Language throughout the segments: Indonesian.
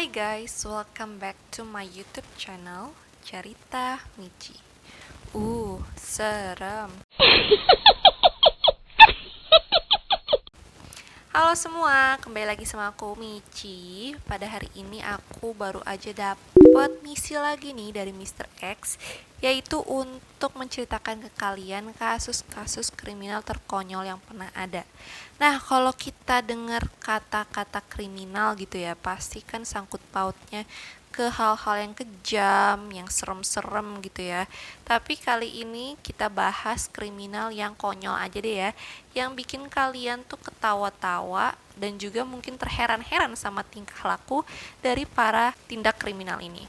Hai guys, welcome back to my YouTube channel Cerita Michi. Serem. Halo semua, kembali lagi sama aku Michi. Pada hari ini aku baru aja dapet misi lagi nih dari Mr. X, yaitu untuk menceritakan ke kalian kasus-kasus kriminal terkonyol yang pernah ada. Nah, kalau kita dengar kata-kata kriminal gitu ya, pasti kan sangkut pautnya ke hal-hal yang kejam, yang serem-serem gitu ya. Tapi kali ini kita bahas kriminal yang konyol aja deh ya, yang bikin kalian tuh ketawa-tawa dan juga mungkin terheran-heran sama tingkah laku dari para tindak kriminal ini.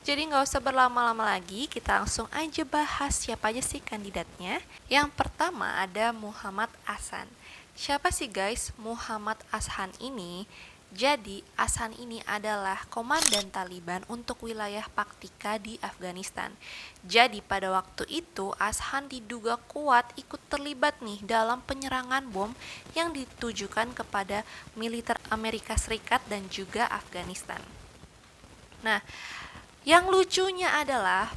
Jadi nggak usah berlama-lama lagi, kita langsung aja bahas siapa aja sih kandidatnya. Yang pertama ada Muhammad Ahsan. Siapa sih guys Muhammad Ahsan ini? Jadi, Ahsan ini adalah komandan Taliban untuk wilayah Paktika di Afghanistan. Jadi, pada waktu itu, Ahsan diduga kuat ikut terlibat nih dalam penyerangan bom yang ditujukan kepada militer Amerika Serikat dan juga Afghanistan. Nah, yang lucunya adalah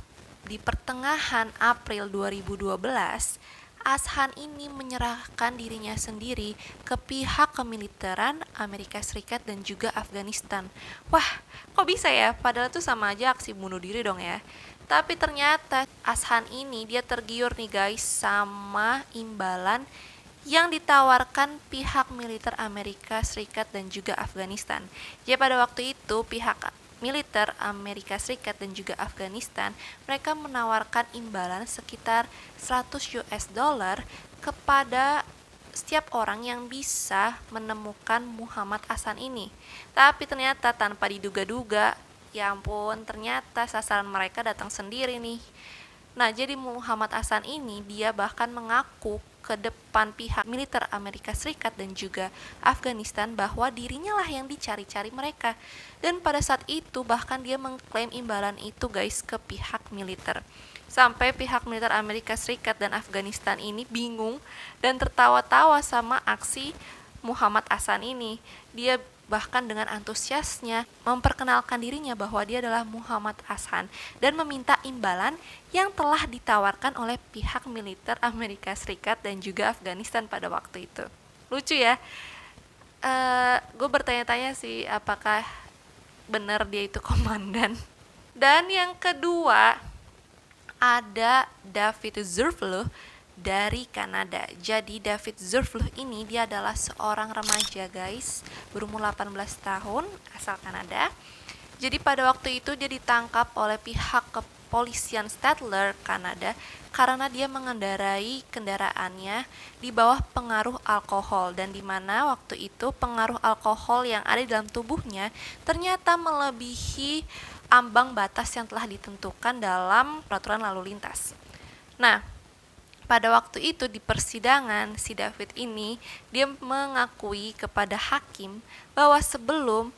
di pertengahan April 2012, Ahsan ini menyerahkan dirinya sendiri ke pihak kemiliteran Amerika Serikat dan juga Afghanistan. Wah, kok bisa ya? Padahal itu sama aja aksi bunuh diri dong ya. Tapi ternyata Ahsan ini dia tergiur nih guys sama imbalan yang ditawarkan pihak militer Amerika Serikat dan juga Afghanistan. Jadi pada waktu itu pihak militer Amerika Serikat dan juga Afghanistan, mereka menawarkan imbalan sekitar 100 US dollar kepada setiap orang yang bisa menemukan Muhammad Ahsan ini. Tapi ternyata tanpa diduga-duga, ya ampun, ternyata sasaran mereka datang sendiri nih. Nah, jadi Muhammad Ahsan ini dia bahkan mengaku ke depan pihak militer Amerika Serikat dan juga Afghanistan bahwa dirinya lah yang dicari-cari mereka. Dan pada saat itu bahkan dia mengklaim imbalan itu guys ke pihak militer. Sampai pihak militer Amerika Serikat dan Afghanistan ini bingung dan tertawa-tawa sama aksi Muhammad Ahsan ini. Dia bahkan dengan antusiasnya memperkenalkan dirinya bahwa dia adalah Muhammad Ahsan dan meminta imbalan yang telah ditawarkan oleh pihak militer Amerika Serikat dan juga Afghanistan pada waktu itu. Lucu ya. Gue bertanya-tanya sih apakah benar dia itu komandan. Dan yang kedua ada David Zurfluh dari Kanada. Jadi David Zurfluh ini dia adalah seorang remaja guys, berumur 18 tahun, asal Kanada. Jadi pada waktu itu dia ditangkap oleh pihak kepolisian Statler Kanada karena dia mengendarai kendaraannya di bawah pengaruh alkohol, dan di mana waktu itu pengaruh alkohol yang ada di dalam tubuhnya ternyata melebihi ambang batas yang telah ditentukan dalam peraturan lalu lintas. Nah, pada waktu itu di persidangan si David ini dia mengakui kepada hakim bahwa sebelum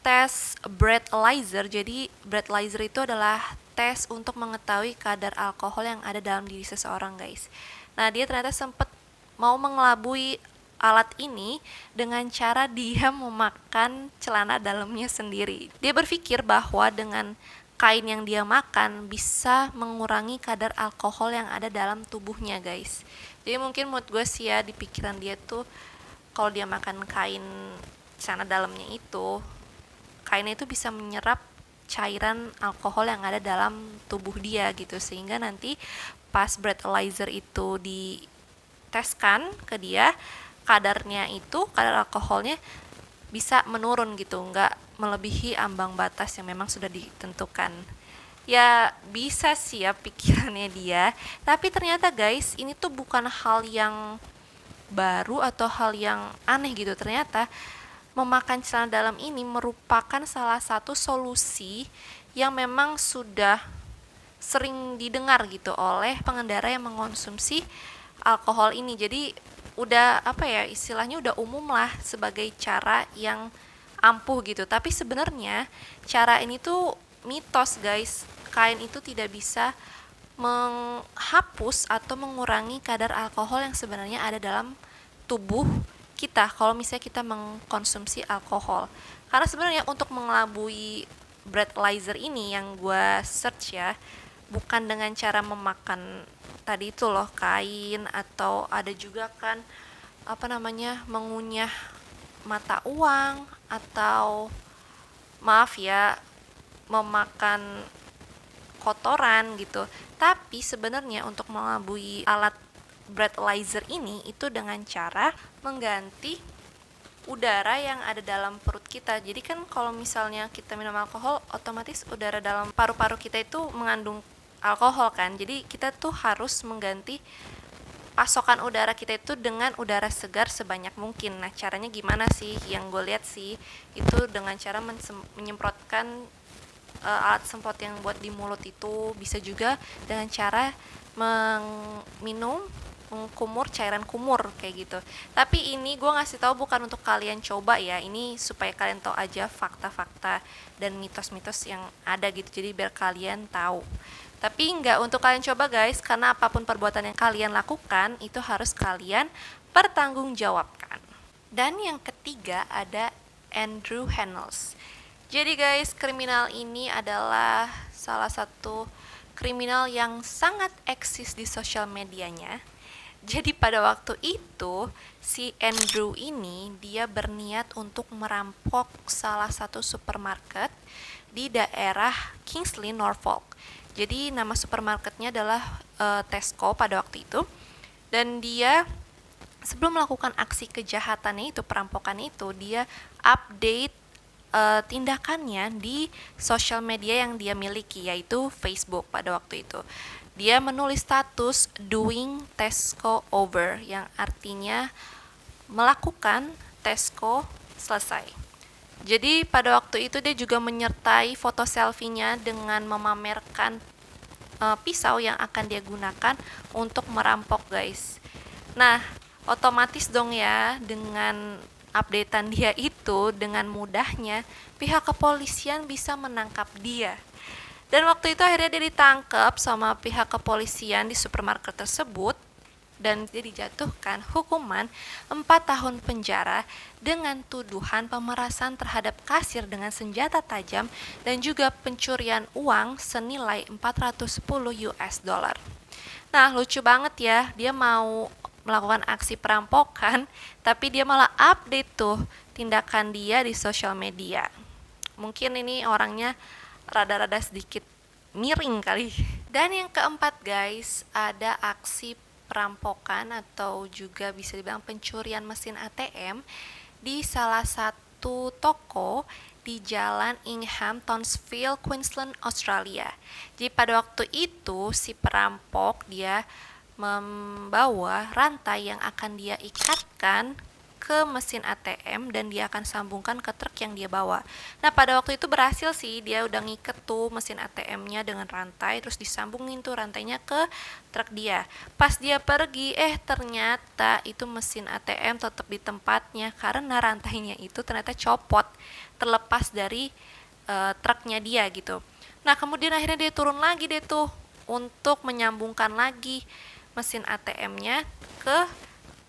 tes breathalyzer, jadi breathalyzer itu adalah tes untuk mengetahui kadar alkohol yang ada dalam diri seseorang guys. Nah, dia ternyata sempat mau mengelabui alat ini dengan cara dia memakan celana dalamnya sendiri. Dia berpikir bahwa dengan kain yang dia makan bisa mengurangi kadar alkohol yang ada dalam tubuhnya guys. Jadi mungkin menurut gue sih ya, di pikiran dia tuh kalau dia makan kain celana dalamnya itu, kainnya itu bisa menyerap cairan alkohol yang ada dalam tubuh dia gitu, sehingga nanti pas breathalyzer itu diteskan ke dia, kadar alkoholnya bisa menurun gitu, nggak melebihi ambang batas yang memang sudah ditentukan. Ya bisa sih ya pikirannya dia, tapi ternyata guys ini tuh bukan hal yang baru atau hal yang aneh gitu. Ternyata memakan celana dalam ini merupakan salah satu solusi yang memang sudah sering didengar gitu oleh pengendara yang mengonsumsi alkohol ini. Jadi udah istilahnya udah umum lah sebagai cara yang ampuh gitu. Tapi sebenarnya cara ini tuh mitos guys. Kain itu tidak bisa menghapus atau mengurangi kadar alkohol yang sebenarnya ada dalam tubuh kita kalau misalnya kita mengkonsumsi alkohol. Karena sebenarnya untuk mengelabui breathalyzer ini yang gue search ya, bukan dengan cara memakan tadi itu loh kain, atau ada juga kan mengunyah mata uang, atau maaf ya, memakan kotoran gitu. Tapi sebenarnya untuk mengelabui alat breathalyzer ini itu dengan cara mengganti udara yang ada dalam perut kita. Jadi kan kalau misalnya kita minum alkohol, otomatis udara dalam paru-paru kita itu mengandung alkohol kan. Jadi kita tuh harus mengganti pasokan udara kita itu dengan udara segar sebanyak mungkin. Nah, caranya gimana sih? Yang gue lihat sih itu dengan cara menyemprotkan alat semprot yang buat di mulut itu. Bisa juga dengan cara minum kumur, cairan kumur kayak gitu. Tapi ini gue ngasih tahu bukan untuk kalian coba ya, ini supaya kalian tahu aja fakta-fakta dan mitos-mitos yang ada gitu, jadi biar kalian tahu. Tapi nggak untuk kalian coba guys, karena apapun perbuatan yang kalian lakukan itu harus kalian pertanggungjawabkan. Dan yang ketiga ada Andrew Hannels. Jadi guys, kriminal ini adalah salah satu kriminal yang sangat eksis di sosial medianya. Jadi pada waktu itu si Andrew ini dia berniat untuk merampok salah satu supermarket di daerah Kingsley, Norfolk. Jadi nama supermarketnya adalah Tesco pada waktu itu. Dan dia sebelum melakukan aksi kejahatannya itu, perampokan itu, dia update tindakannya di sosial media yang dia miliki, yaitu Facebook pada waktu itu. Dia menulis status doing Tesco over, yang artinya melakukan Tesco selesai. Jadi pada waktu itu dia juga menyertai foto selfie-nya dengan memamerkan pisau yang akan dia gunakan untuk merampok guys. Nah, otomatis dong ya, dengan updatean dia itu, dengan mudahnya pihak kepolisian bisa menangkap dia. Dan waktu itu akhirnya dia ditangkap sama pihak kepolisian di supermarket tersebut dan dia dijatuhkan hukuman 4 tahun penjara dengan tuduhan pemerasan terhadap kasir dengan senjata tajam dan juga pencurian uang senilai 410 US dollar. Nah, lucu banget ya, dia mau melakukan aksi perampokan tapi dia malah update tuh tindakan dia di sosial media. Mungkin ini orangnya rada-rada sedikit miring kali. Dan yang keempat guys, ada aksi perampokan atau juga bisa dibilang pencurian mesin ATM di salah satu toko di Jalan Ingham, Townsville, Queensland, Australia. Jadi pada waktu itu si perampok dia membawa rantai yang akan dia ikatkan ke mesin ATM dan dia akan sambungkan ke truk yang dia bawa. Nah, pada waktu itu berhasil sih, dia udah ngiket tuh mesin ATM-nya dengan rantai, terus disambungin tuh rantainya ke truk dia. Pas dia pergi, ternyata itu mesin ATM tetap di tempatnya karena rantainya itu ternyata copot, terlepas dari truknya dia gitu. Nah, kemudian akhirnya dia turun lagi deh tuh untuk menyambungkan lagi mesin ATM-nya ke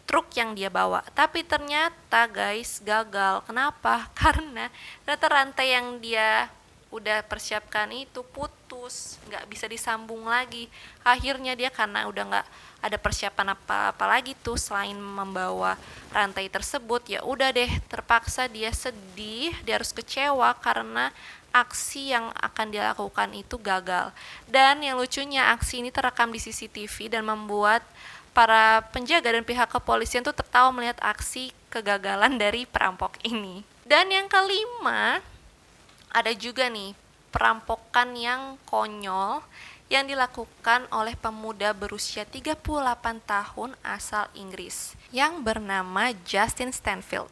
truk yang dia bawa. Tapi ternyata guys gagal. Kenapa? Karena ternyata rantai yang dia udah persiapkan itu putus, nggak bisa disambung lagi. Akhirnya dia karena udah nggak ada persiapan apa-apa lagi tuh selain membawa rantai tersebut, ya udah deh terpaksa dia sedih, dia harus kecewa karena aksi yang akan dia lakukan itu gagal. Dan yang lucunya aksi ini terekam di CCTV dan membuat para penjaga dan pihak kepolisian tuh tertawa melihat aksi kegagalan dari perampok ini. Dan yang kelima, ada juga nih perampokan yang konyol yang dilakukan oleh pemuda berusia 38 tahun asal Inggris yang bernama Justin Stanfield.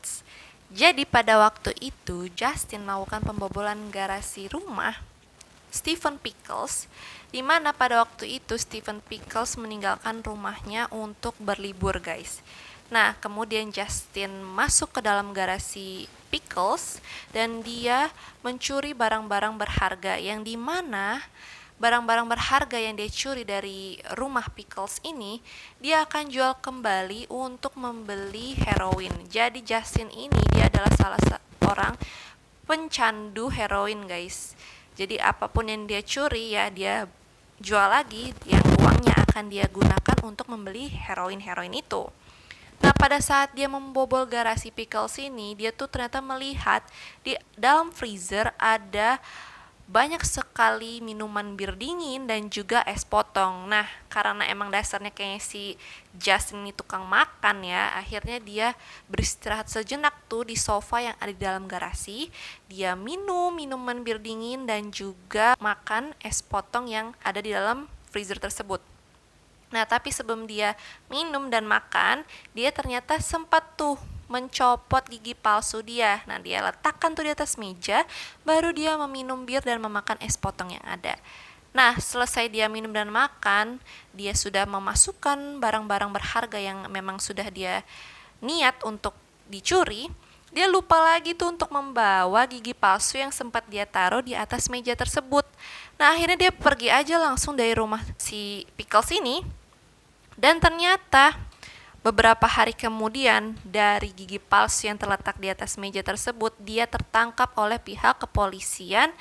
Jadi pada waktu itu Justin melakukan pembobolan garasi rumah Stephen Pickles, di mana pada waktu itu Stephen Pickles meninggalkan rumahnya untuk berlibur guys. Nah, kemudian Justin masuk ke dalam garasi Pickles dan dia mencuri barang-barang berharga, yang dimana barang-barang berharga yang dia curi dari rumah Pickles ini dia akan jual kembali untuk membeli heroin. Jadi Justin ini dia adalah salah seorang pencandu heroin guys. Jadi apapun yang dia curi ya dia jual lagi, yang uangnya akan dia gunakan untuk membeli heroin itu. Nah, pada saat dia membobol garasi Pickles ini, dia tuh ternyata melihat di dalam freezer ada banyak sekali minuman bir dingin dan juga es potong. Nah, karena emang dasarnya kayak si Justin ini tukang makan ya, akhirnya dia beristirahat sejenak tuh di sofa yang ada di dalam garasi. Dia minum minuman bir dingin dan juga makan es potong yang ada di dalam freezer tersebut. Nah, tapi sebelum dia minum dan makan, dia ternyata sempat tuh mencopot gigi palsu dia. Nah, dia letakkan tuh di atas meja, baru dia meminum bir dan memakan es potong yang ada. Nah, selesai dia minum dan makan, dia sudah memasukkan barang-barang berharga yang memang sudah dia niat untuk dicuri. Dia lupa lagi tuh untuk membawa gigi palsu yang sempat dia taruh di atas meja tersebut. Nah, akhirnya dia pergi aja langsung dari rumah si Pickles ini. Dan ternyata beberapa hari kemudian, dari gigi palsu yang terletak di atas meja tersebut, dia tertangkap oleh pihak kepolisian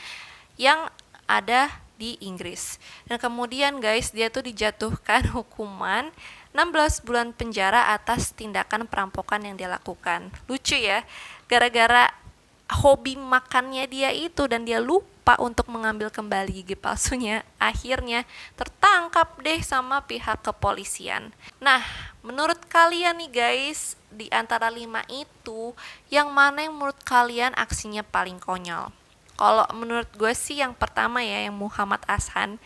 yang ada di Inggris. Dan kemudian guys, dia tuh dijatuhkan hukuman 16 bulan penjara atas tindakan perampokan yang dia lakukan. Lucu ya, gara-gara hobi makannya dia itu dan dia lupa untuk mengambil kembali gigi palsunya, akhirnya tertangkap deh sama pihak kepolisian. Nah, menurut kalian nih guys, di antara 5 itu, yang mana yang menurut kalian aksinya paling konyol? Kalau menurut gue sih yang pertama ya, yang Muhammad Ashan.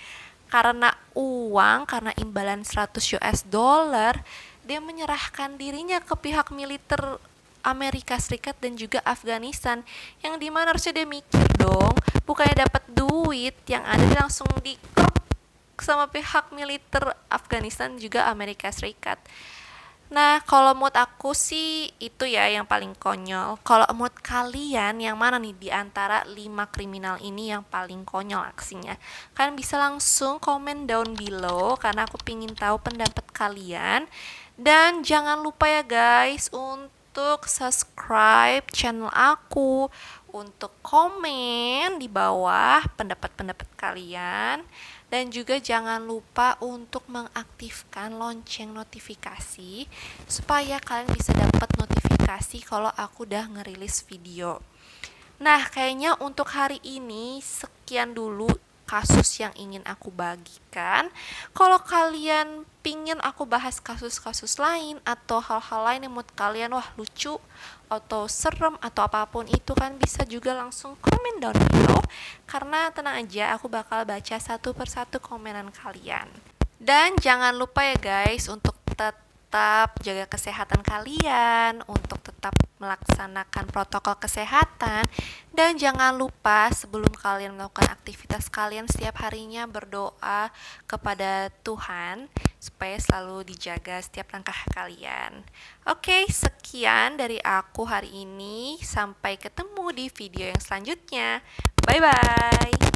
Karena uang, karena imbalan 100 US dollar, dia menyerahkan dirinya ke pihak militer Amerika Serikat dan juga Afghanistan, yang dimana harusnya dia mikir dong, bukannya dapat duit, yang ada langsung dikrok sama pihak militer Afghanistan juga Amerika Serikat. Nah, kalau mood aku sih itu ya yang paling konyol. Kalau mood kalian yang mana nih di antara 5 kriminal ini yang paling konyol aksinya? Kalian bisa langsung komen down below karena aku pingin tahu pendapat kalian. Dan jangan lupa ya guys untuk subscribe channel aku, untuk komen di bawah pendapat-pendapat kalian. Dan juga jangan lupa untuk mengaktifkan lonceng notifikasi supaya kalian bisa dapat notifikasi kalau aku udah ngerilis video. Nah, kayaknya untuk hari ini sekian dulu kasus yang ingin aku bagikan. Kalau kalian pingin aku bahas kasus-kasus lain atau hal-hal lain yang menurut kalian wah lucu atau serem atau apapun itu, kan bisa juga langsung komen down below, karena tenang aja aku bakal baca satu persatu komenan kalian. Dan jangan lupa ya guys untuk tetap jaga kesehatan kalian, untuk tetap melaksanakan protokol kesehatan, dan jangan lupa sebelum kalian melakukan aktivitas kalian setiap harinya berdoa kepada Tuhan supaya selalu dijaga setiap langkah kalian. Oke, sekian dari aku hari ini. Sampai ketemu di video yang selanjutnya. Bye-bye.